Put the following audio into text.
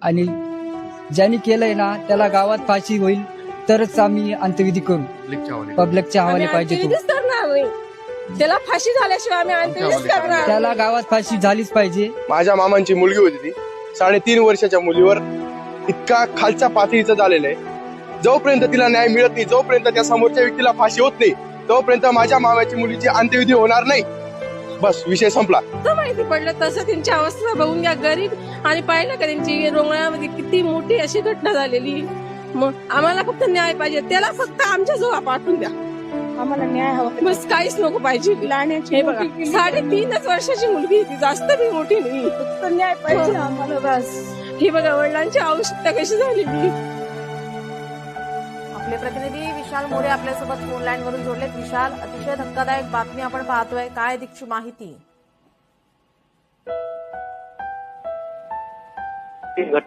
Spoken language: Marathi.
आणि ज्यांनी केलंय ना त्याला गावात फाशी होईल तरच आम्ही अंत्यविधी करू. पब्लिकच्या हवाले पाहिजे तो. अंत्यविधीच करणार नाही. त्याला फाशी झाल्याशिवाय आम्ही अंत्यविधीच करणार. त्याला गावात फाशी झालीच पाहिजे. माझ्या मामांची मुलगी होती ती 3.5 वर्षाच्या मुलीवर इतका खालच्या पातळीचं झालेलं आहे. जोपर्यंत तिला न्याय मिळत नाही, जोपर्यंत त्या समोरच्या व्यक्तीला फाशी होत नाही, तोपर्यंत माझ्या मामाची मुलीची अंत्यविधी होणार नाही. बस विषय संपला. माहिती पडलं तसं त्यांची अवस्था बघून घ्या. गरीब आणि पाहिलं का त्यांची रोंगळ्यामध्ये किती मोठी अशी घटना झालेली. मग आम्हाला फक्त न्याय पाहिजे. त्याला फक्त आमच्या जवळ पाठवून द्या. आम्हाला न्याय हवा. बस काहीच नको पाहिजे. लहाण्याची हे बघा 3.5 वर्षाची मुलगी ती, जास्त बी मोठी नाही. फक्त न्याय पाहिजे आम्हाला बस. हे बघा वडिलांची आवश्यकता कशी झालेली. आपले प्रतिनिधी विशाल मोरे आपल्यासोबत फोन लाईन वरून जोडलेत. विशाल, अतिशय धक्कादायक बातमी आपण पाहतोय, काय अधिकची माहिती? घटना